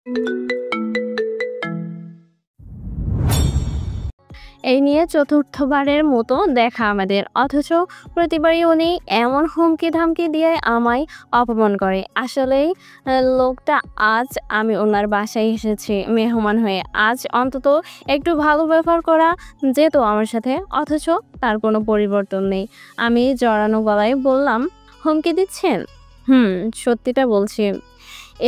এই নিয়ে চতুর্থবারের মতো দেখা আমাদের, অথচ প্রতিবারই উনি এমন হুমকি ধামকি দিয়ে আমায় অপমান করে। আসলেই লোকটা, আজ আমি ওনার বাসায় এসেছি মেহমান হয়ে, আজ অন্তত একটু ভালো ব্যবহার করা যেত আমার সাথে, অথচ তার কোনো পরিবর্তন নেই। আমি জড়ানো গলায় বললাম, হুমকি দিচ্ছেন? হুম, সত্যিটা বলছি।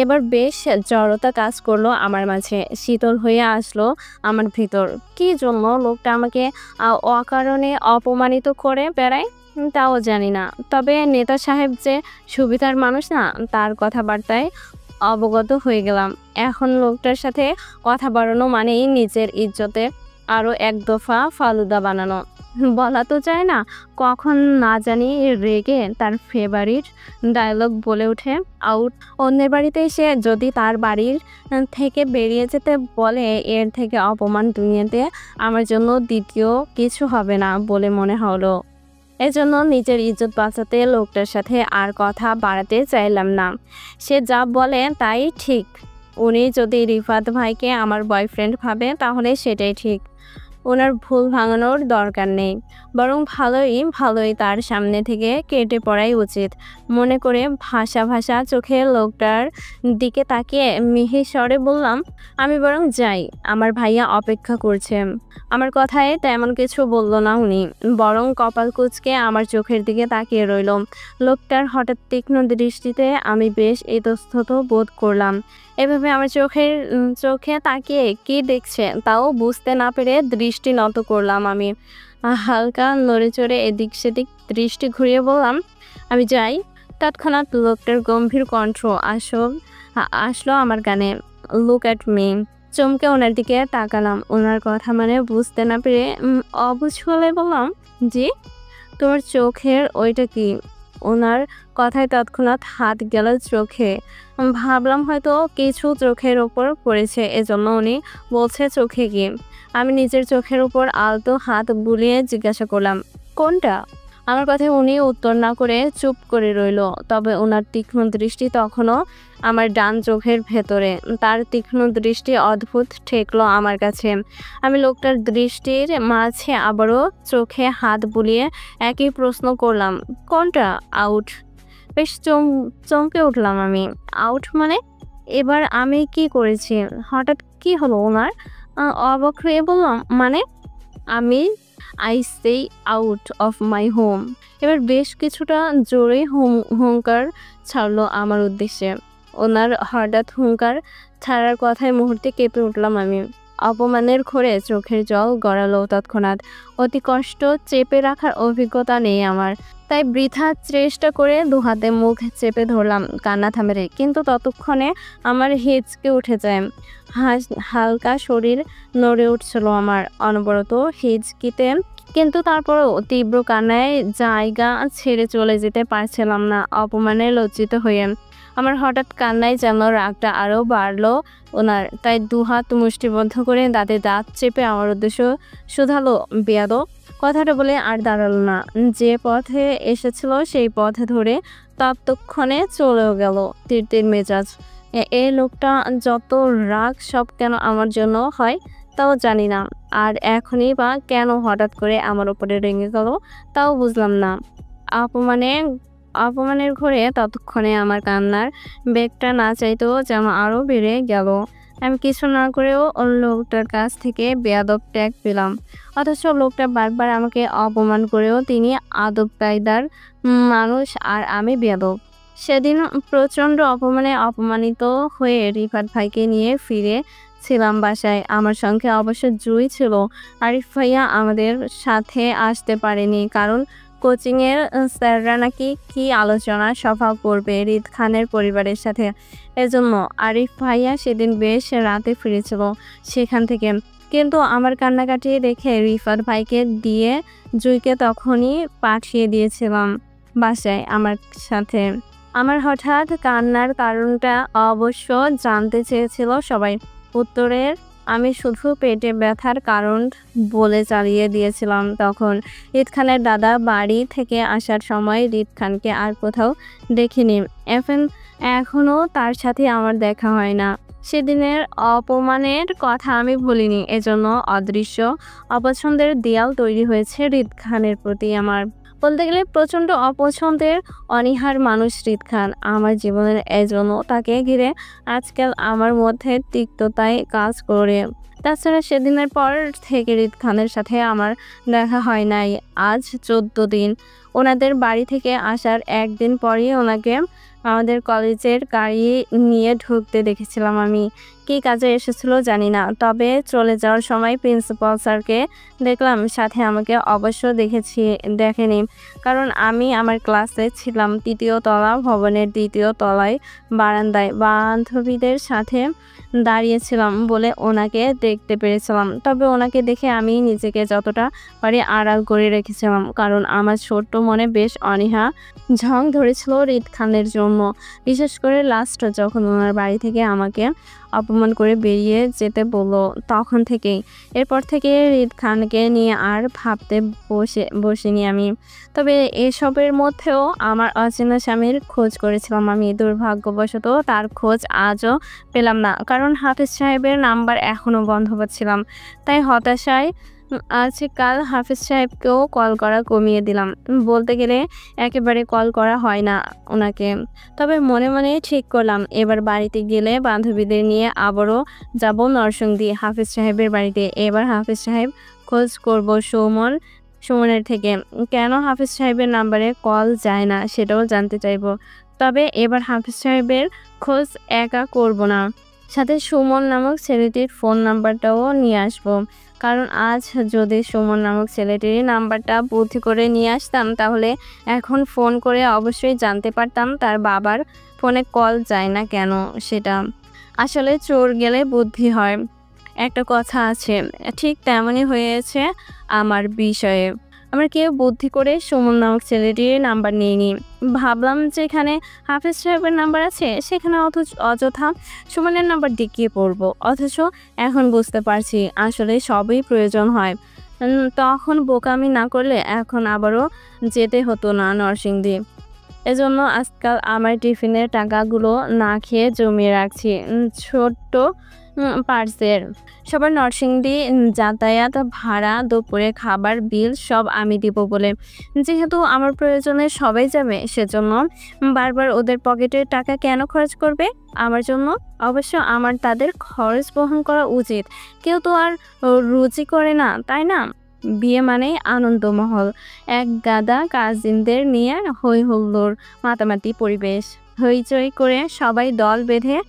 এবার বেশ জড়তা কাজ করলো আমার মাঝে, শীতল হয়ে আসলো আমার ভিতর। কি জন্য লোকটা আমাকে অকারণে অপমানিত করে বেড়ায় তাও জানি না, তবে নেতা সাহেব যে সুবিধার মানুষ না, তার কথাবার্তায় অবগত হয়ে গেলাম। এখন লোকটার সাথে কথা বাড়ানো মানেই নিজের ইজ্জতে আরো এক দফা ফালুদা বানানো। বলা তো যায় না কখন না জানি রেগে তার ফেভারিট ডায়লগ বলে ওঠে, আউট। অন্যের বাড়িতে এসে যদি তার বাড়ির থেকে বেরিয়ে যেতে বলে, এর থেকে অপমান দুনিয়াতে আমার জন্য দ্বিতীয় কিছু হবে না বলে মনে হলো। এজন্য নিজের ইজ্জত বাঁচাতে লোকটার সাথে আর কথা বাড়াতে চাইলাম না। সে যা বলে তাই ঠিক। উনি যদি রিফাত ভাইকে আমার বয়ফ্রেন্ড ভাবে তাহলে সেটাই ঠিক, ওনার ভুল ভাঙানোর দরকার নেই, বরং ভালোই তার সামনে থেকে কেটে পড়াই উচিত মনে করে ভাষা ভাষা চোখে লোকটার দিকে তাকিয়ে মিহি স্বরে বললাম, আমি বরং যাই, আমার ভাইয়া অপেক্ষা করছে। আমার কথায় তেমন কিছু বলল না উনি, বরং কপাল কুঁচকে আমার চোখের দিকে তাকিয়ে রইল। লোকটার হঠাৎ তীক্ষ্ণ দৃষ্টিতে আমি বেশ ইতস্তত বোধ করলাম। এভাবে আমার চোখে তাকিয়ে কি দেখছে তাও বুঝতে না পেরে দৃষ্টি নত করলাম আমি। হালকা নড়েচড়ে এদিক সেদিক দৃষ্টি ঘুরিয়ে বললাম, আমি যাই। তৎক্ষণাৎ লোকটার গম্ভীর কণ্ঠ আসলো আমার কানে, লুক অ্যাট মি। চমকে ওনার দিকে তাকালাম। ওনার কথা মানে বুঝতে না পেরে অবুঝ হলে বললাম, জি? তোমার চোখের ওইটা কি? ওনার কথায় তৎক্ষণাৎ হাত গেল চোখে। ভাবলাম হয়তো কিছু চোখের ওপর পড়েছে, এজন্য উনি বলছে চোখে কি। আমি নিজের চোখের উপর আলতো হাত বুলিয়ে জিজ্ঞাসা করলাম, কোনটা? আমার কথায় উনি উত্তর না করে চুপ করে রইল। তবে ওনার তীক্ষ্ণ দৃষ্টি তখনও আমার ডান চোখের ভেতরে। তার তীক্ষ্ণ দৃষ্টি অদ্ভুত ঠেকলো আমার কাছে। আমি লোকটার দৃষ্টির মাঝে আবারও চোখে হাত বুলিয়ে একই প্রশ্ন করলাম, কোনটা? আউট। বেশ চমকে উঠলাম আমি। আউট মানে? এবার আমি কি করেছি? হঠাৎ কি হলো ওনার? অবাক হয়ে বললাম, মানে? আমি I say out of my home. এবার বেশ কিছুটা জোরে হুঙ্কার ছাড়লো আমার উদ্দেশ্যে। ওনার হঠাৎ হুঙ্কার ছাড়ার কথায় মুহূর্তে কেঁপে উঠলাম আমি। অপমানের ঘোরে চোখের জল গড়ালো তৎক্ষণাৎ। অতি কষ্ট চেপে রাখার অভিজ্ঞতা নেই আমার, তাই বৃথা চেষ্টা করে দুহাতে মুখ চেপে ধরলাম কান্না থামেরে, কিন্তু ততক্ষণে আমার হিচকে উঠে যায়। হালকা শরীর নড়ে উঠছিল আমার অনবরত হিচকিতে, কিন্তু তারপরেও তীব্র কান্নায় জায়গা ছেড়ে চলে যেতে পারছিলাম না অপমানে লজ্জিত হয়ে। আমার হঠাৎ কান্নায় যেন রাগটা আরও বাড়লো ওনার, তাই দুহাত মুষ্টিবদ্ধ করে দাঁতে দাঁত চেপে আমার উদ্দেশ্য শুধালো, বেয়াদব। কথাটা বলে আর দাঁড়ালো না, যে পথে এসেছিল সেই পথে ধরে ততক্ষণে চলেও গেল তীর মেজাজ। এই লোকটা যত রাগ সব কেন আমার জন্য হয় তাও জানি না, আর এখনই বা কেন হঠাৎ করে আমার উপরে রেঙে গেল তাও বুঝলাম না। অপমানের ঘোরে ততক্ষণে আমার কান্নার বেগটা না চাইতেও যেন আরও বেড়ে গেল। আমি কিছু না করেও লোকটার কাছ থেকে বেয়াদব ট্যাগ পেলাম, অথচ লোকটা বারবার আমাকে অপমান করেও তিনি আদব কায়দার মানুষ আর আমি বেয়াদব। সেদিন প্রচণ্ড অপমানিত হয়ে রিফাত ভাইকে নিয়ে ফিরেছিলাম বাসায়। আমার সঙ্গে অবশ্য জুই ছিল। আরিফ ভাইয়া আমাদের সাথে আসতে পারেনি, কারণ কোচিংয়ের স্যাররা নাকি কি আলোচনা সভা করবে রিদ খানের পরিবারের সাথে, এজন্য আরিফ ভাইয়া সেদিন বেশ রাতে ফিরেছিল সেখান থেকে। কিন্তু আমার কান্নাকাটি দেখে রিফাত ভাইকে দিয়ে জুইকে তখনই পাঠিয়ে দিয়েছিলাম বাসায় আমার সাথে। আমার হঠাৎ কান্নার কারণটা অবশ্য জানতে চেয়েছিল সবাই। উত্তরের আমি শুধু পেটে ব্যথার কারণ বলে চালিয়ে দিয়েছিলাম। তখন রিদ খানের দাদা বাড়ি থেকে আসার সময় রিদ খানকে আর কোথাও দেখিনি। এখনও তার সাথে আমার দেখা হয় না। সেদিনের অপমানের কথা আমি ভুলিনি। এজন্য অদৃশ্য অপছন্দের দেয়াল তৈরি হয়েছে হৃদ খানের প্রতি আমার। বলতে গেলে প্রচণ্ড অপছন্দের অনীহার মানুষ হৃদ খান আমার জীবনের। এজন্য তাকে ঘিরে আজকাল আমার মধ্যে তিক্ততায় কাজ করে। তাছাড়া সেদিনের পর থেকে হৃদ খানের সাথে আমার দেখা হয় নাই আজ 14 দিন। ওনাদের বাড়ি থেকে আসার একদিন পরই ওনাকে আমাদের কলেজের গাড়ি নিয়ে ঢুকতে দেখেছিলাম আমি। কী কাজে এসেছিল জানি না, তবে চলে যাওয়ার সময় প্রিন্সিপাল স্যারকে দেখলাম, সাথে আমাকে অবশ্য দেখেনি, কারণ আমি আমার ক্লাসে ছিলাম 3য় তলা ভবনের 2য় তলায় বারান্দায় বান্ধবীদের সাথে দাঁড়িয়েছিলাম বলে ওনাকে দেখতে পেরেছিলাম। তবে ওনাকে দেখে আমি নিজেকে যতটা পারি আড়াল করে রেখেছিলাম, কারণ আমার ছোট্ট মনে বেশ অনীহা ঝং ধরেছিল হৃদ খানের জন্য। বিশেষ করে লাস্ট যখন ওনার বাড়ি থেকে আমাকে অপমান করে বেরিয়ে যেতে বললো, তখন থেকেই। এরপর থেকে হৃদ খানকে নিয়ে আর ভাবতে বসিনি আমি। তবে এসবের মধ্যেও আমার অচেনা স্বামীর খোঁজ করেছিলাম আমি। দুর্ভাগ্যবশত তার খোঁজ আজও পেলাম না, কারণ হাফিজ সাহেবের নাম্বার এখনও বন্ধ পাচ্ছিলাম। তাই হতাশায় আজকাল হাফিজ সাহেবকেও কল করা কমিয়ে দিলাম। বলতে গেলে একেবারে কল করা হয় না ওনাকে। তবে মনে মনে ঠিক করলাম, এবার বাড়িতে গেলে বান্ধবীদের নিয়ে আবারও যাব নরসিংদী হাফিজ সাহেবের বাড়িতে। এবার হাফিজ সাহেব খোঁজ করব সুমনের থেকে। কেন হাফিজ সাহেবের নাম্বারে কল যায় না সেটাও জানতে চাইব। তবে এবার হাফিজ সাহেবের খোঁজ একা করব না, সাথে সুমন নামক ছেলেটির ফোন নাম্বারটাও নিয়ে আসবো। কারণ আজ যদি সুমন নামক ছেলেটির নাম্বারটা বুদ্ধি করে নিয়ে আসতাম, তাহলে এখন ফোন করে অবশ্যই জানতে পারতাম তার বাবার ফোনে কল যায় না কেন। সেটা আসলে চোর গেলে বুদ্ধি হয়, একটা কথা আছে, ঠিক তেমনই হয়েছে আমার বিষয়ে। আমার কেউ বুদ্ধি করে সুমন নামক ছেলেটির নাম্বার নিইনি। ভাবলাম যেখানে হাফিজ সাহেবের নাম্বার আছে সেখানে অযথা সুমনের নাম্বার দেখিয়ে পড়বো। অথচ এখন বুঝতে পারছি আসলে সবই প্রয়োজন হয়। তখন বোকামি না করলে এখন আবারও যেতে হতো না নরসিংদী। এজন্য আজকাল আমার টিফিনের টাকাগুলো না খেয়ে জমিয়ে রাখছি ছোট্ট পার্সের। সবার নরসিংদী যাতায়াত ভাড়া, দুপুরে খাবার বিল সব আমি দিব বলে। যেহেতু আমার প্রয়োজনে সবাই যাবে, সেজন্য বারবার ওদের পকেটের টাকা কেন খরচ করবে আমার জন্য? অবশ্য আমার তাদের খরচ বহন করা উচিত। কেউ তো আর রুচি করে না, তাই না? বিয়ে মানেই আনন্দমহল, এক গাদা কাজিনদের নিয়ে হই হুল্লোড় মাতামাতি পরিবেশ। হইচই করে সবাই দল বেঁধে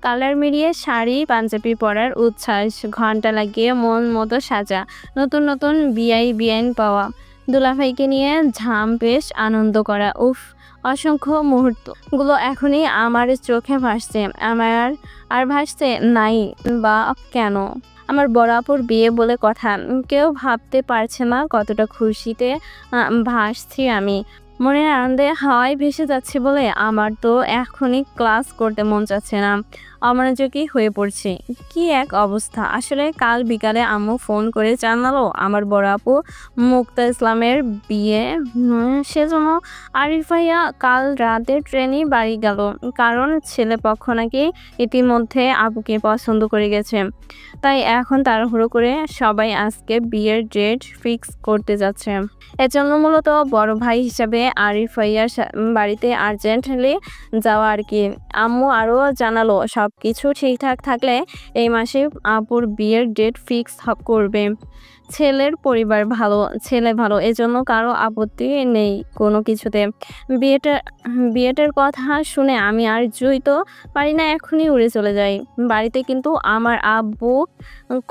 কালার মিলিয়ে শাড়ি পাঞ্জাবি পরার উচ্ছ্বাস, ঘন্টা লাগিয়ে মন মতো সাজা, নতুন নতুন বিআইন পাওয়া, দুলাভাইকে নিয়ে ঝাম বেশ আনন্দ করা। উফ, অসংখ্য মুহূর্তগুলো এখনই আমার চোখে ভাসছে। আমার আর ভাসছে নাই বা কেন? আমার বড় আপুর বিয়ে বলে কথা, কেউ ভাবতে পারছে না কতটা খুশিতে ভাসছি আমি। মনের আনন্দে হাওয়ায় ভেসে যাচ্ছে বলে আমার তো এখনই ক্লাস করতে মন চাচ্ছে না, অমনোযোগী হয়ে পড়ছি। কি এক অবস্থা! আসলে কাল বিকালে আম্মু ফোন করে জানালো আমার বড় আপু মুক্তা ইসলামের বিয়ে। সেজন্য আরিফ ভাইয়া কাল রাতে ট্রেনে বাড়ি গেল, কারণ ছেলে পক্ষ নাকি ইতিমধ্যে আপুকে পছন্দ করে গেছে। তাই এখন তাড়াহুড়ো করে সবাই আজকে বিয়ের ডেট ফিক্স করতে যাচ্ছে। এজন্য মূলত বড় ভাই হিসাবে আরিফ ভাইয়ার বাড়িতে আর্জেন্টলি যাওয়া আর কি। আম্মু আরও জানালো সব কিছু ঠিকঠাক থাকলে এই মাসে আপুর বিয়ের ডেট ফিক্স করবে। ছেলের পরিবার ভালো, ছেলে ভালো, এজন্য কারো আপত্তি নেই কোনো কিছুতে। বিয়েটার কথা শুনে আমি আর তো পারি না, এখনই উড়ে চলে যাই বাড়িতে। কিন্তু আমার আব্বু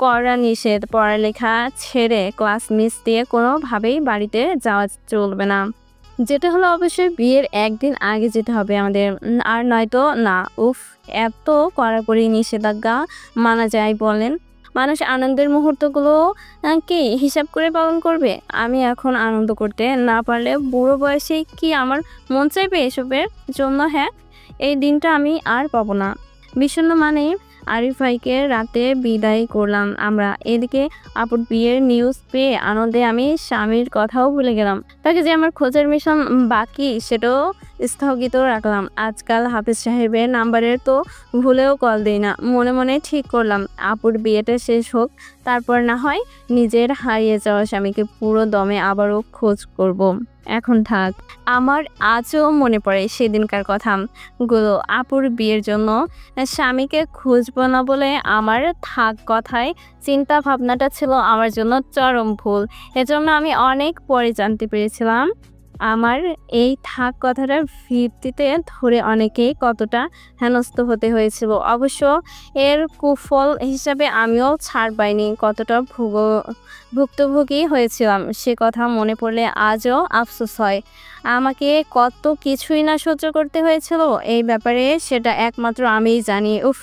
কড়া নিষেধ, পড়ালেখা ছেড়ে ক্লাস মিস দিয়ে কোনোভাবেই বাড়িতে যাওয়া চলবে না। যেতে হলে অবশ্যই বিয়ের একদিন আগে যেতে হবে আমাদের, আর নয়তো না। উফ, এত কড়াকড়ি নিষেধাজ্ঞা মানা যায় বলেন? মানুষ আনন্দের মুহূর্তগুলো কি হিসাব করে পালন করবে? আমি এখন আনন্দ করতে না পারলে বুড়ো বয়সে কি আমার মন চাইবে এসবের জন্য? হ্যাঁ, এই দিনটা আমি আর পাবো না। বিষণ্ণ মানে আরিফ ভাইকে রাতে বিদায় করলাম আমরা। এদিকে আপুর বিয়ের নিউজ পেয়ে আনন্দে আমি স্বামীর কথাও ভুলে গেলাম। তাকে যে আমার খোঁজের মিশন বাকি সেটাও স্থগিত রাখলাম। আজকাল হাফিজ সাহেবের নাম্বারের তো ভুলেও কল দিই না। মনে মনে ঠিক করলাম আপুর বিয়েটা শেষ হোক, তারপর না হয় নিজের হারিয়ে যাওয়া স্বামীকে পুরো দমে আবারও খোঁজ করব। এখন থাক। আমার আজও মনে পড়ে সেদিনকার কথা গুলো। আপুর বিয়ের জন্য স্বামীকে খুঁজবো না বলে আমার থাক কথায় চিন্তা ভাবনাটা ছিল আমার জন্য চরম ভুল। এজন্য আমি অনেক পরে জানতে পেরেছিলাম আমার এই থাক কথাটার ভিত্তিতে ধরে অনেকেই কতটা হেনস্থ হতে হয়েছিল। অবশ্য এর কুফল হিসাবে আমিও ছাড় পাইনি, কতটা ভুক্তভোগী হয়েছিলাম সে কথা মনে পড়লে আজও আফসোস হয়। আমাকে কত কিছুই না সহ্য করতে হয়েছিল এই ব্যাপারে, সেটা একমাত্র আমিই জানি। উফ,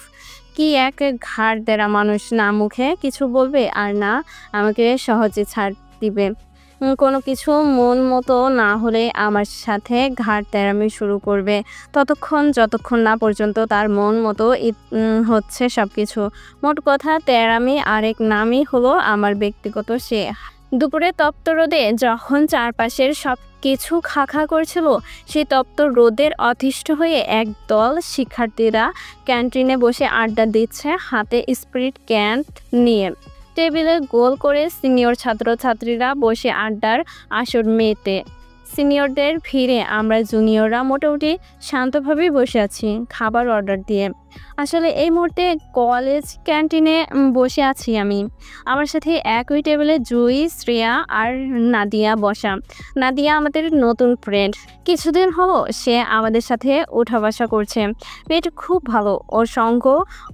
কি এক ঘাড় দেরা মানুষ, না মুখে কিছু বলবে আর না আমাকে সহজে ছাড় দিবে। কোনো কিছু মন মতো না হলে আমার সাথে ঘাড় তেরামি শুরু করবে, যতক্ষণ না পর্যন্ত তার মন মতো হচ্ছে সব কিছু। মোট কথা তেরামি আরেক নামই হলো আমার ব্যক্তিগত সে। দুপুরে তপ্ত রোদে যখন চারপাশের সব কিছু খা করছিল, সেই তপ্ত রোদের অতিষ্ঠ হয়ে একদল শিক্ষার্থীরা ক্যান্টিনে বসে আড্ডা দিচ্ছে হাতে স্পিরিট ক্যান নিয়ে। টেবিলে গোল করে সিনিয়র ছাত্রছাত্রীরা বসে আড্ডার আসর মেতে। সিনিয়রদের ভিড়ে আমরা জুনিয়ররা মোটামুটি শান্তভাবেই বসে আছি খাবার অর্ডার দিয়ে। আসলে এই মুহূর্তে কলেজ ক্যান্টিনে বসে আছি আমি। আমার সাথে একই টেবিলে জুই, শ্রেয়া আর নাদিয়া বসা। নাদিয়া আমাদের নতুন ফ্রেন্ড, কিছুদিন হলো সে আমাদের সাথে উঠা বসা করছে। মেয়েটা খুব ভালো, ওর সঙ্গ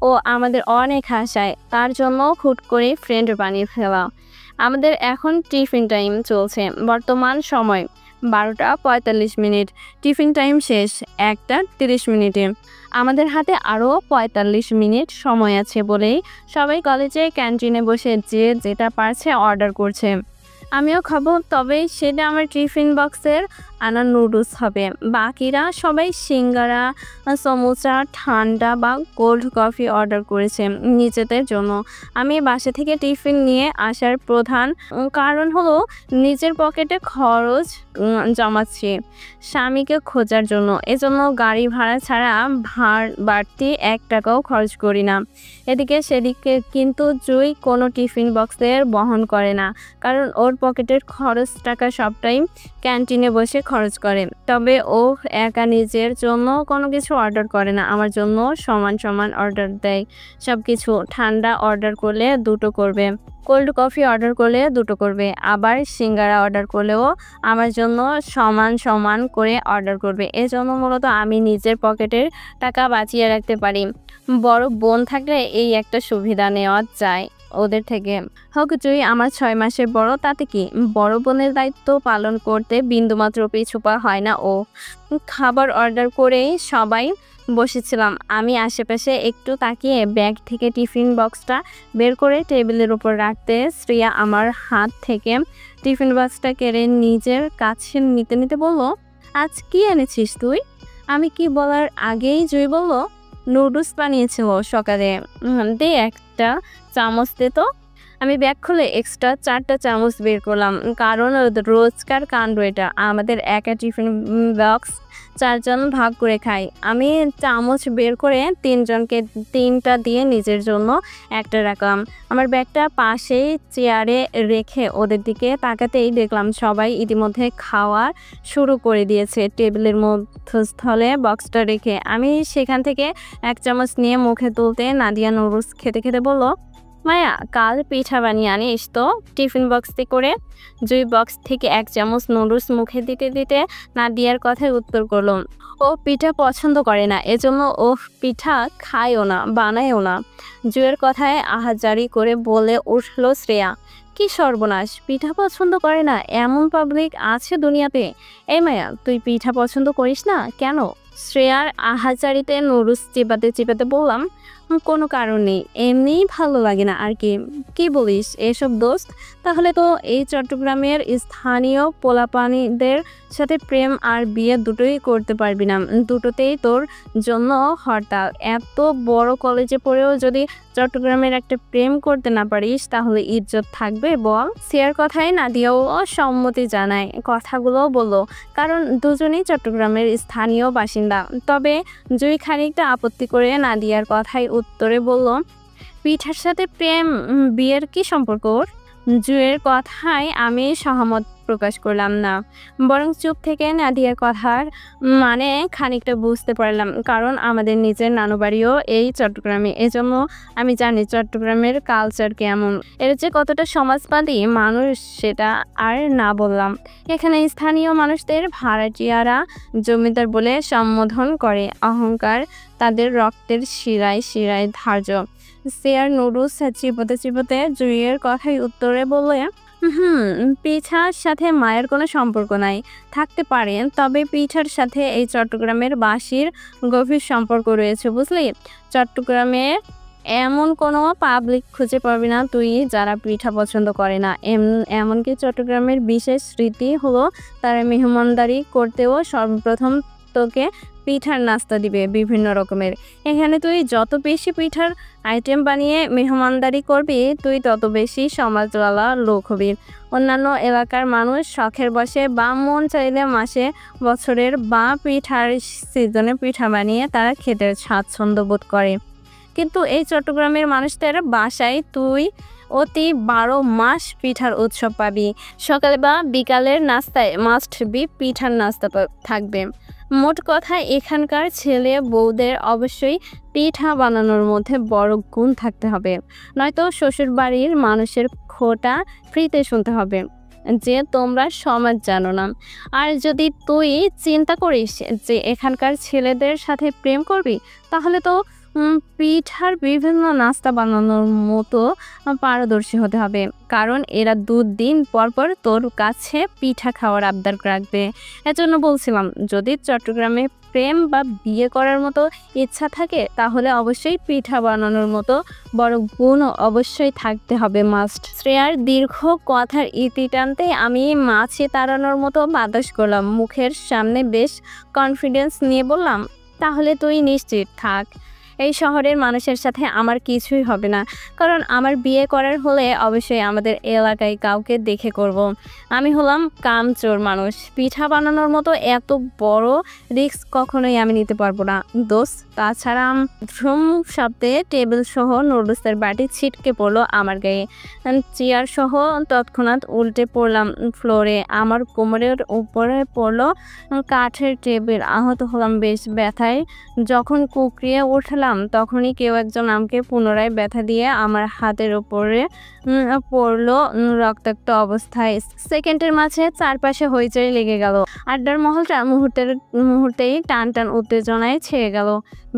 ও আমাদের অনেক হাসায়, তার জন্য হুট করে ফ্রেন্ড বানিয়ে ফেলা। আমাদের এখন টিফিন টাইম চলছে। বর্তমান সময় 12:45। টিফিন টাইম শেষ 1:30। আমাদের হাতে আরও 45 মিনিট সময় আছে বলেই সবাই কলেজে ক্যান্টিনে বসে যে যেটা পারছে অর্ডার করছে। আমিও খাবো, তবে সেটা আমার টিফিন বক্সের আনা নুডলস হবে। বাকিরা সবাই সিঙ্গারা, সমোসা, ঠান্ডা বা কোল্ড কফি অর্ডার করেছে নিজেদের জন্য। আমি বাসা থেকে টিফিন নিয়ে আসার প্রধান কারণ হলো নিজের পকেটে খরচ জমাচ্ছি স্বামীকে খোঁজার জন্য। এজন্য গাড়ি ভাড়া ছাড়া বাড়তি 1 টাকাও খরচ করি না। এদিকে সেদিকে কিন্তু জুই কোনো টিফিন বক্সের বহন করে না, কারণ ওর পকেটের খরচ টাকা সবটাই ক্যান্টিনে বসে খরচ করে। তবে ও একা নিজের জন্য কোনো কিছু অর্ডার করে না, আমার জন্য সমান সমান অর্ডার দেয় সব কিছু। ঠান্ডা অর্ডার করলে 2টো করবে, কোল্ড কফি অর্ডার করলে 2টো করবে, আবার সিঙ্গারা অর্ডার করলেও আমার জন্য সমান সমান করে অর্ডার করবে। এজন্য মূলত আমি নিজের পকেটের টাকা বাঁচিয়ে রাখতে পারি। বড় বোন থাকলে এই একটা সুবিধা নেওয়া যায় ওদের থেকে। হোক জুই আমার 6 মাসের বড়, তাতে কি? বড় বোনের দায়িত্ব পালন করতে বিন্দুমাত্র পিছুপা হয় না ও। খাবার অর্ডার করেই সবাই বসেছিলাম। আমি আশেপাশে একটু তাকিয়ে ব্যাগ থেকে টিফিন বক্সটা বের করে টেবিলের উপর রাখতে শ্রেয়া আমার হাত থেকে টিফিন বক্সটা কেড়ে নিজের কাছে নিতে নিতে বলল, আজ কি এনেছিস তুই? আমি কি বলার আগেই জুই বলল, নুডলস বানিয়েছিল সকালে, দে একটা চামচ দে তো। আমি ব্যাগ খুলে এক্সট্রা 4টা চামচ বের করলাম, কারণ রোজকার কাণ্ড এটা। আমাদের একা টিফিন বক্স 4 জন ভাগ করে খাই। আমি চামচ বের করে 3 জনকে 3টা দিয়ে নিজের জন্য 1টা রাখলাম। আমার ব্যাগটা পাশেই চেয়ারে রেখে ওদের দিকে তাকাতেই দেখলাম সবাই ইতিমধ্যে খাওয়া শুরু করে দিয়েছে। টেবিলের মধ্যস্থলে বক্সটা রেখে আমি সেখান থেকে 1 চামচ নিয়ে মুখে তুলতে নাদিয়া নুডলস খেতে খেতে বলল, মায়া কাল পিঠা বানিয়ে আনিস তো টিফিন বক্সে করে। জুই বক্স থেকে 1 চামচ নুডলস মুখে দিতে দিতে নাদিয়ার কথায় উত্তর করলো, ও পিঠা পছন্দ করে না, এজন্য ও পিঠা খায়ও না, বানায়ও না। জুয়ের কথায় আহাজারি করে বলে উঠল শ্রেয়া, কি সর্বনাশ, পিঠা পছন্দ করে না এমন পাবলিক আছে দুনিয়াতে? এই মায়া, তুই পিঠা পছন্দ করিস না কেন? শ্রেয়ার আহাজারিতে নুডলস চিবাতে চিবাতে বললাম, কোনো কারণ নেই, এমনিই ভালো লাগে না আর কি। কি বলিস এসব দোস্ত? তাহলে তো এই চট্টগ্রামের স্থানীয় পোলাপানিদের সাথে প্রেম আর বিয়ে দুটোই করতে পারবি না, দুটোতেই তোর জন্য হরতাল। এত বড় কলেজে পড়েও যদি চট্টগ্রামের একটা প্রেম করতে না পারিস তাহলে ইজ্জত থাকবে বল? সিয়ার কথায় নাদিয়াও সম্মতি জানায়, কথাগুলো বলল, কারণ দুজনেই চট্টগ্রামের স্থানীয় বাসিন্দা। তবে জুই খানিকটা আপত্তি করে নাদিয়ার কথায় উত্তরে বলল, পিঠার সাথে প্রেম বিয়ের কি সম্পর্ক ওর? জুয়ের কথায় আমি সহমত প্রকাশ করলাম না, বরং চুপ থেকে নাদিয়ার কথার মানে খানিকটা বুঝতে পারলাম, কারণ আমাদের নিজের নানু বাড়িও এই চট্টগ্রামে, এজন্য আমি জানি চট্টগ্রামের কালচার কেমন, এর যে কতটা সমাজবাদী মানুষ সেটা আর না বললাম। এখানে স্থানীয় মানুষদের ভাড়াটিয়ারা জমিদার বলে সম্বোধন করে, অহংকার তাদের রক্তের শিরায় শিরায় ধার্য। সিয়ার নুডলস চিবোতে চিবোতে জুইয়ের কথায় উত্তরে বলে, পিঠার সাথে মায়ের কোনো সম্পর্ক নাই, থাকতে পারে, তবে পিঠার সাথে এই চট্টগ্রামের বাসির গভীর সম্পর্ক রয়েছে বুঝলি। চট্টগ্রামে এমন কোনো পাবলিক খুঁজে পাবি না তুই যারা পিঠা পছন্দ করে না। এমনকি চট্টগ্রামের বিশেষ স্মৃতি হলো তারা মেহমানদারি করতেও সর্বপ্রথম তোকে পিঠার নাস্তা দিবে বিভিন্ন রকমের। এখানে তুই যত বেশি পিঠার আইটেম বানিয়ে মেহমানদারি করবি তুই তত বেশি সমাজওয়ালা লোক হবি। অন্যান্য এলাকার মানুষ শখের বসে বা মন চাইলে মাসে বছরের বা পিঠার সিজনে পিঠা বানিয়ে তারা খেতে স্বাচ্ছন্দ্য বোধ করে, কিন্তু এই চট্টগ্রামের মানুষদের বাসায় তুই অতি 12 মাস পিঠার উৎসব পাবি। সকালে বা বিকালের নাস্তায় মাস্ট বি পিঠার নাস্তা থাকবে। মোট কথা এখানকার ছেলে বউদের অবশ্যই পিঠা বানানোর মধ্যে বড় গুণ থাকতে হবে, নয়তো শ্বশুর বাড়ির মানুষের খোটা ফ্রিতে শুনতে হবে যে তোমরা সমাজ জানো না। আর যদি তুই চিন্তা করিস যে এখানকার ছেলেদের সাথে প্রেম করবি তাহলে তো পিঠার বিভিন্ন নাস্তা বানানোর মতো পারদর্শী হতে হবে, কারণ এরা 2 দিন পর পর তোর কাছে পিঠা খাওয়ার আবদার রাখবে। এজন্য বলছিলাম যদি চট্টগ্রামে প্রেম বা বিয়ে করার মতো ইচ্ছা থাকে তাহলে অবশ্যই পিঠা বানানোর মতো বড় গুণ অবশ্যই থাকতে হবে মাস্ট। শ্রেয়ার দীর্ঘ কথার ইতি টানতে আমি মাছি তাড়ানোর মতো বাতাস করলাম, মুখের সামনে বেশ কনফিডেন্স নিয়ে বললাম, তাহলে তুই নিশ্চিত থাক এই শহরের মানুষের সাথে আমার কিছুই হবে না, কারণ আমার বিয়ে করার হলে অবশ্যই আমাদের এলাকায় কাউকে দেখে করব। আমি হলাম কামচোর মানুষ, পিঠা বানানোর মতো এত বড় রিস্ক কখনোই আমি নিতে পারবো না দোস্ত। তাছাড়া ধ্রুম শব্দে টেবিল সহ নুডলসের বাটি ছিটকে পড়লো আমার গায়ে, চেয়ার সহ তৎক্ষণাৎ উল্টে পড়লাম ফ্লোরে, আমার কোমরের উপরে পড়লো কাঠের টেবিল, আহত হলাম বেশ ব্যথায়। যখন কুকরিয়ে উঠলাম তখনই কেউ একজন আমাকে পুনরায় ব্যথা দিয়ে আমার হাতের উপরে পড়লো রক্তাক্ত অবস্থায়। সেকেন্ডের মাঝে চারপাশে হইচই লেগে গেল, আড্ডার মহলটা মুহূর্তেই টান টান উত্তেজনায় ছেয়ে গেল।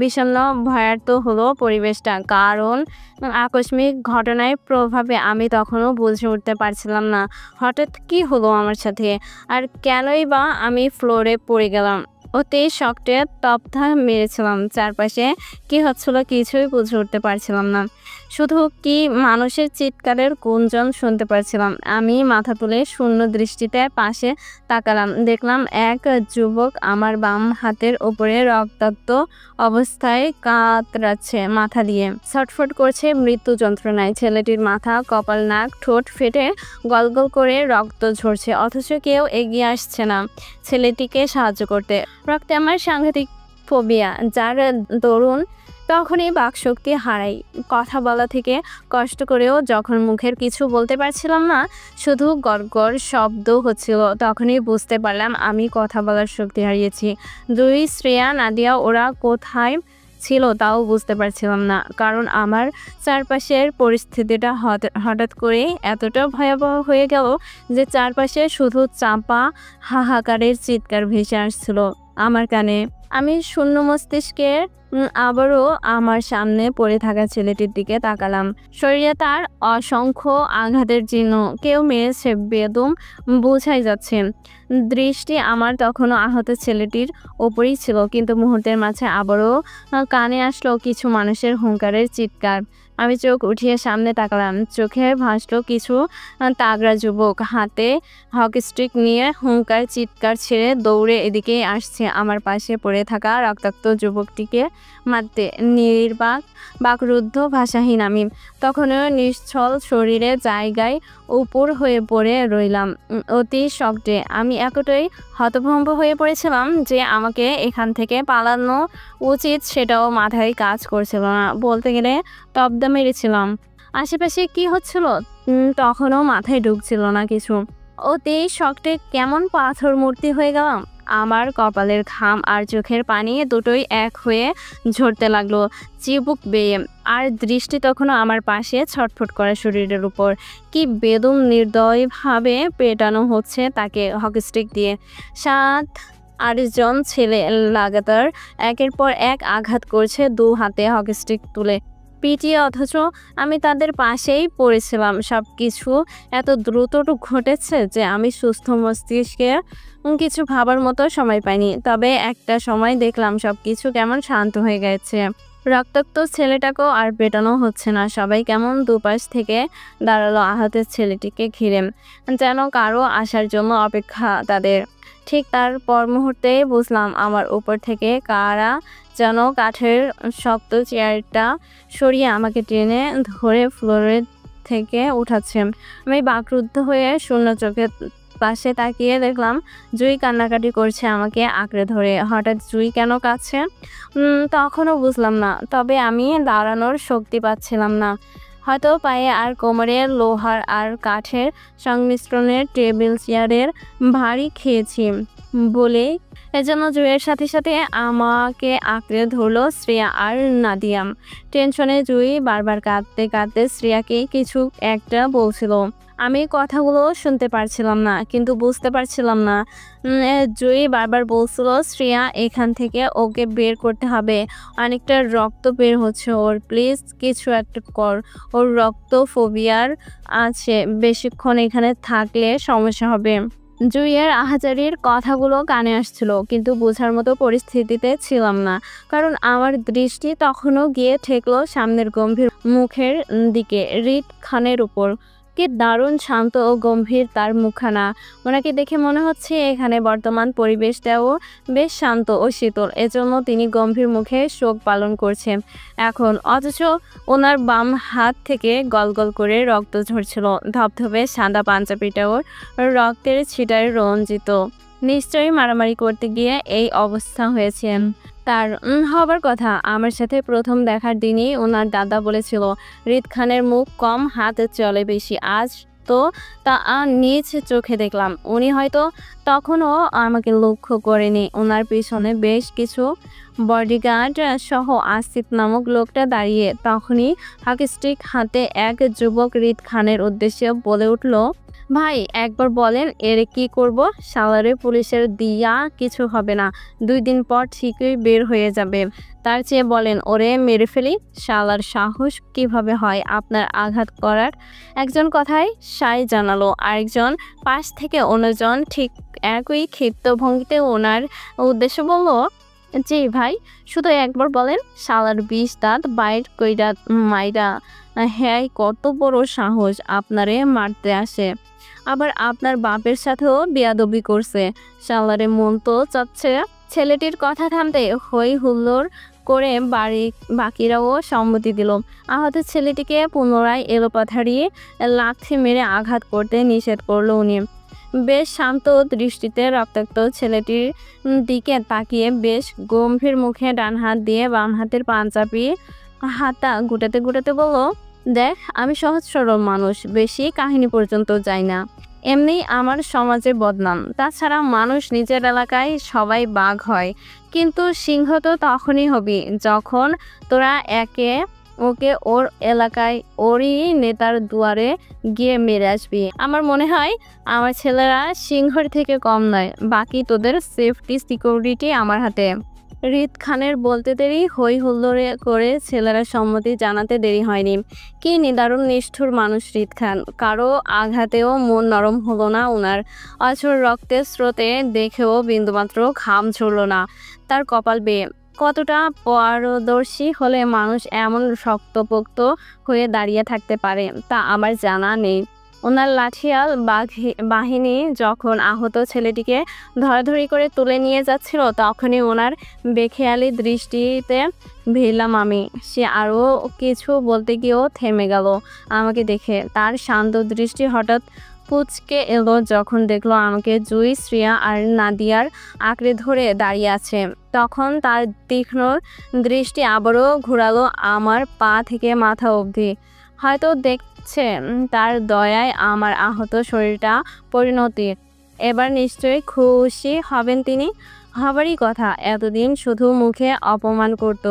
বিষণ্ণ ভয়ার্থ হলো পরিবেশটা, কারণ আকস্মিক ঘটনার প্রভাবে আমি তখনও বুঝে উঠতে পারছিলাম না হঠাৎ কি হলো আমার সাথে, আর কেনই বা আমি ফ্লোরে পড়ে গেলাম। অতি শক্টে তপ্ধা মেরেছিলাম, চারপাশে কি হচ্ছিল কিছুই বুঝে উঠতে পারছিলাম না, শুধু কি মানুষের চিৎকারের গুঞ্জন শুনতে পারছিলাম। আমি মাথা তুলে শূন্য দৃষ্টিতে পাশে তাকালাম, দেখলাম এক যুবক আমার বাম হাতের উপরে রক্তাক্ত অবস্থায় কাতরাচ্ছে, মাথা দিয়ে ছটফট করছে মৃত্যু যন্ত্রণায়। ছেলেটির মাথা, কপাল, নাক, ঠোঁট ফেটে গলগল করে রক্ত ঝরছে, অথচ কেউ এগিয়ে আসছে না ছেলেটিকে সাহায্য করতে। রক্তে আমার সাংঘাতিক ফোবিয়া, যার দরুন তখনই বাকশক্তি হারাই। কথা বলা থেকে কষ্ট করেও যখন মুখের কিছু বলতে পারছিলাম না, শুধু গড়গড় শব্দ হচ্ছিল, তখনই বুঝতে পারলাম আমি কথা বলার শক্তি হারিয়েছি। দুই শ্রেয়া, নাদিয়া ওরা কোথায় ছিল তাও বুঝতে পারছিলাম না, কারণ আমার চারপাশের পরিস্থিতিটা হঠাৎ করে এতটা ভয়াবহ হয়ে গেল যে চারপাশে শুধু চাপা হাহাকারের চিৎকার ভেসে আসছিল। আমার কানে। আমি শূন্য মস্তিষ্কে আবারও আমার সামনে পড়ে থাকা ছেলেটির দিকে তাকালাম। শরীরে তার অসংখ্য আঘাতের চিহ্ন, কেউ মেরেছে বেদম বোঝাই যাচ্ছে। দৃষ্টি আমার তখনও আহত ছেলেটির ওপরই ছিল, কিন্তু মুহূর্তের মাঝে আবারও কানে আসলো কিছু মানুষের হুঙ্কারের চিৎকার। আমি চোখ উঠিয়ে সামনে তাকালাম। চোখে ভাসলো কিছু তাগড়া যুবক, হাতে হকিস্টিক নিয়ে হুঙ্কার চিৎকার ছেড়ে দৌড়ে এদিকেই আসছে আমার পাশে পড়ে থাকা রক্তাক্ত যুবকটিকে মারতে। নির্বাক বাকরুদ্ধ ভাষাহীন আমি তখনও নিশ্চল শরীরে জায়গায় উপর হয়ে পড়ে রইলাম, অতি শব্দে। আমি এতটাই হতভম্ব হয়ে পড়েছিলাম যে আমাকে এখান থেকে পালানো উচিত সেটাও মাথায় কাজ করছিল না। বলতে গেলে তবদা মেরেছিলাম। আশেপাশে কি হচ্ছিল তখনও মাথায় ঢুকছিল না কিছু। অতি শক্তে কেমন পাথর মূর্তি হয়ে গেলাম। আমার কপালের ঘাম আর চোখের পানি দুটোই এক হয়ে ঝরতে লাগলো চিবুক বেয়ে। আর দৃষ্টি তখনও আমার পাশে ছটফট করা শরীরের উপর। কি বেদম নির্দয়ভাবে পেটানো হচ্ছে তাকে হকিস্টিক দিয়ে। 7-8জন ছেলে লাগাতার একের পর এক আঘাত করছে দু হাতে হকিস্টিক তুলে পিটিয়ে, অথচ আমি তাদের পাশেই পড়েছিলাম। সব কিছু এত দ্রুত ঘটেছে যে আমি সুস্থ মস্তিষ্কে কিছু ভাবার মতো সময় পাইনি। তবে একটা সময় দেখলাম সব কিছু কেমন শান্ত হয়ে গেছে। রক্তাক্ত ছেলেটাকেও আর পেটানো হচ্ছে না। সবাই কেমন দুপাশ থেকে দাঁড়ালো আহতের ছেলেটিকে ঘিরে, যেন কারো আসার জন্য অপেক্ষা তাদের। ঠিক তারপর মুহূর্তেই বুঝলাম আমার উপর থেকে কারা যেন কাঠের শক্ত চেয়ারটা সরিয়ে আমাকে টেনে ধরে ফ্লোরের থেকে উঠাচ্ছে। আমি বাকরুদ্ধ হয়ে শূন্য চোখে পাশে তাকিয়ে দেখলাম জুই কান্নাকাটি করছে আমাকে আঁকড়ে ধরে। হঠাৎ জুই কেন কাঁদছে তখনও বুঝলাম না, তবে আমি দাঁড়ানোর শক্তি পাচ্ছিলাম না। হয়তো পায়ে আর কোমরে লোহার আর কাঠের সংমিশ্রণের টেবিল চেয়ারের ভারী খেয়েছি বলে এজন্য জুইয়ের সাথে সাথে আমাকে আঁকড়ে ধরলো শ্রেয়া আর নাদিয়াম। টেনশনে জুই বারবার কাঁদতে কাঁদতে শ্রেয়াকে কিছু একটা বলছিল। আমি কথাগুলো শুনতে পারছিলাম না, কিন্তু বুঝতে পারছিলাম না। জুই বারবার বলছিল শ্রেয়া এখান থেকে ওকে বের করতে হবে, অনেকটা রক্ত বের হচ্ছে ওর, প্লিজ কিছু একটা কর, ওর রক্ত ফোবিয়ার আছে, বেশিক্ষণ এখানে থাকলে সমস্যা হবে। জুইয়ের আহাজারির কথাগুলো কানে আসছিল, কিন্তু বোঝার মতো পরিস্থিতিতে ছিলাম না, কারণ আমার দৃষ্টি তখনও গিয়ে ঠেকলো সামনের গম্ভীর মুখের দিকে, রিদ খানের উপর। কি দারুণ শান্ত ও গম্ভীর তার মুখখানা। ওনাকে দেখে মনে হচ্ছে এখানে বর্তমান পরিবেশটাও বেশ শান্ত ও শীতল, এজন্য তিনি গম্ভীর মুখে শোক পালন করছেন এখন। অথচ ওনার বাম হাত থেকে গলগল করে রক্ত ঝরছিল। ধবধবে সাদা পাঞ্জাবিটাও রক্তের ছিটায় রঞ্জিত। নিশ্চয়ই মারামারি করতে গিয়ে এই অবস্থা হয়েছে তার। হবার কথা। আমার সাথে প্রথম দেখার দিনই ওনার দাদা বলেছিল রিদ খানের মুখ কম, হাত চলে বেশি। আজ তো তা নিজ চোখে দেখলাম। উনি হয়তো তখনও আমাকে লক্ষ্য করেনি। ওনার পিছনে বেশ কিছু বডিগার্ড সহ আসিফ নামক লোকটা দাঁড়িয়ে। তখনই হকিস্টিক হাতে এক যুবক রিদ খানের উদ্দেশ্যে বলে উঠল, ভাই একবার বলেন এর কি করব? শালারে পুলিশের দিয়া কিছু হবে না, 2 দিন পর ঠিকই বের হয়ে যাবে। তার চেয়ে বলেন ওরে মেরে ফেলি। শালার সাহস কিভাবে হয় আপনার আঘাত করার? একজন কথায় সায় জানালো, আরেকজন পাশ থেকে অন্যজন ঠিক একই ক্ষিপ্ত ভঙ্গিতে ওনার উদ্দেশ্য বলল, জি ভাই, শুধু একবার বলেন। শালার 20 দাঁত বাইর কইরা মাইরা, হ্যাঁ কত বড় সাহস, আপনারে মারতে আসে, আবার আপনার বাপের সাথেও বেয়াদবি করছে। শালারে মন তো চাচ্ছে। ছেলেটির কথা থামতে হই হুল্লোড় করে বাকিরাও সম্মতি দিল। আহত ছেলেটিকে পুনরায় এলোপাথারি লাথি মেরে আঘাত করতে নিষেধ করলো উনি। বেশ শান্ত দৃষ্টিতে রক্তাক্ত ছেলেটির দিকে তাকিয়ে বেশ গম্ভীর মুখে ডান হাত দিয়ে বাম হাতের পাঞ্জাবি হাতা গুটাতে গুটাতে বলল, দেখ আমি সহজ সরল মানুষ, বেশি কাহিনী পর্যন্ত যাই না, এমনি আমার সমাজে বদনাম। তাছাড়া মানুষ নিজের এলাকায় সবাই বাঘ হয়, কিন্তু সিংহ তো তখনই হবি যখন তোরা একে ওকে ওর এলাকায় ওরই নেতার দুয়ারে গিয়ে মেরে আসবি। আমার মনে হয় আমার ছেলেরা সিংহের থেকে কম নয়। বাকি তোদের সেফটি সিকিউরিটি আমার হাতে। রিদ খানের বলতে দেরি, হই হুল্লোড়ে করে ছেলেরা সম্মতি জানাতে দেরি হয়নি। কি নিদারুণ নিষ্ঠুর মানুষ রিদ খান। কারো আঘাতেও মন নরম হলো না ওনার। অঝোর রক্তের স্রোতে দেখেও বিন্দুমাত্র ঘাম ঝরল না তার কপাল বেয়ে। কতটা পারদর্শী হলে মানুষ এমন শক্তপোক্ত হয়ে দাঁড়িয়ে থাকতে পারে তা আমার জানা নেই। ওনার লাঠিয়াল বাহিনী যখন আহত ছেলেটিকে ধরাধরি করে তুলে নিয়ে যাচ্ছিল তখনই ওনার বেখেয়ালি দৃষ্টিতে ভিড়লাম আমি। সে আরও কিছু বলতে গিয়েও থেমে গেল আমাকে দেখে। তার শান্ত দৃষ্টি হঠাৎ কুঁচকে এলো যখন দেখলো আমাকে জুই, শ্রেয়া আর নাদিয়ার আঁকড়ে ধরে দাঁড়িয়ে আছে। তখন তার তীক্ষ্ণ দৃষ্টি আবারও ঘোরালো আমার পা থেকে মাথা অবধি। হয়তো দেখছে তার দয়ায় আমার আহত শরীরটা পরিণতি। এবার নিশ্চয়ই খুশি হবেন তিনি। হবারই কথা। এতদিন শুধু মুখে অপমান করত,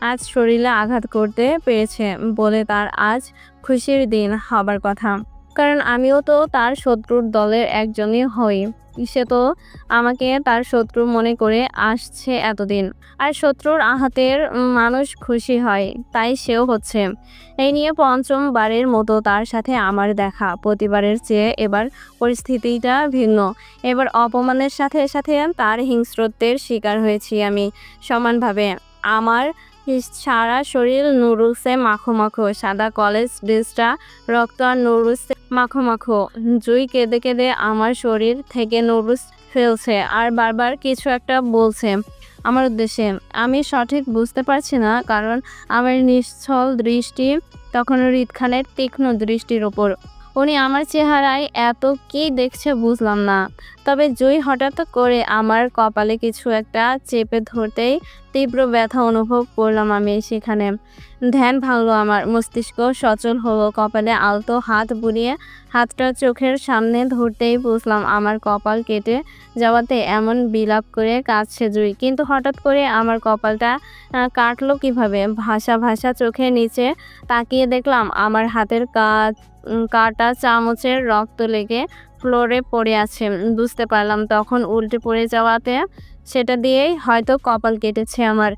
আজ শরীরে আঘাত করতে পেরেছে বলে তার আজ খুশির দিন হবার কথা। কারণ আমিও তো তার শত্রুর দলের একজনই হই। সে তো আমাকে তার শত্রু মনে করে আসছে এতদিন। আর শত্রুর আঘাতের মানুষ খুশি হয়, তাই সেও হচ্ছে। এই নিয়ে পঞ্চমবারের মতো তার সাথে আমার দেখা। প্রতিবারের চেয়ে এবার পরিস্থিতিটা ভিন্ন। এবার অপমানের সাথে সাথে তার হিংস্রত্বের শিকার হয়েছি আমি সমানভাবে। আমার সারা শরীর নুডলসে মাখো মাখো। সাদা কলেজ ড্রেসটা রক্ত আর নুডলসে মাখো মাখো। জুই কেঁদে কেঁদে আমার শরীর থেকে নুডলস ফেলছে আর বারবার কিছু একটা বলছে আমার উদ্দেশ্যে। আমি সঠিক বুঝতে পারছি না, কারণ আমার নিশ্চল দৃষ্টি তখন রিদ খানের তীক্ষ্ণ দৃষ্টির ওপর। উনি আমার চেহারায় এত কি দেখছে বুঝলাম না। তবে জুই হঠাৎ করে আমার কপালে কিছু একটা চেপে ধরতেই তীব্র ব্যথা অনুভব করলাম আমি সেখানে। ধ্যান ভাঙলো আমার, মস্তিষ্ক সচল হলো। কপালে আলতো হাত বুলিয়ে হাতটা চোখের সামনে ধরতেই বুঝলাম আমার কপাল কেটে যাওয়াতে এমন বিলাপ করে কাঁদছে জুই। কিন্তু হঠাৎ করে আমার কপালটা কাটলো কিভাবে? ভাষা ভাষা চোখের নিচে তাকিয়ে দেখলাম আমার হাতের কাটা চামচের রক্ত লেগে ফ্লোরে পড়ে আছে। বুঝতে পারলাম তখন উল্টে পড়ে যাওয়াতে সেটা দিয়েই হয়তো কপাল কেটেছে আমার।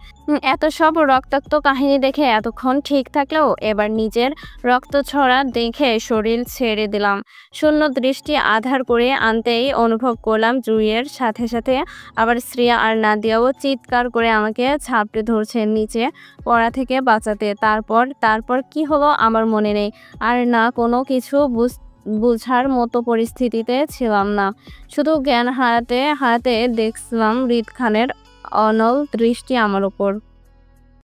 এত সব রক্তাক্ত কাহিনী দেখে এতক্ষণ ঠিক থাকলেও এবার নিজের রক্ত ছড়া দেখে শরীর ছেড়ে দিলাম। শূন্য দৃষ্টি আধার করে আনতেই অনুভব করলাম জুইয়ের সাথে সাথে আবার শ্রেয়া আর নাদিয়াও চিৎকার করে আমাকে ঝাপটে ধরছে নিচে পড়া থেকে বাঁচাতে। তারপর কি হলো আমার মনে নেই। আর না কোনো কিছু বুঝার মতো পরিস্থিতিতে ছিলাম না। শুধু জ্ঞান হারাতে হারাতে দেখছিলাম রিদ খানের অনল দৃষ্টি আমার উপর।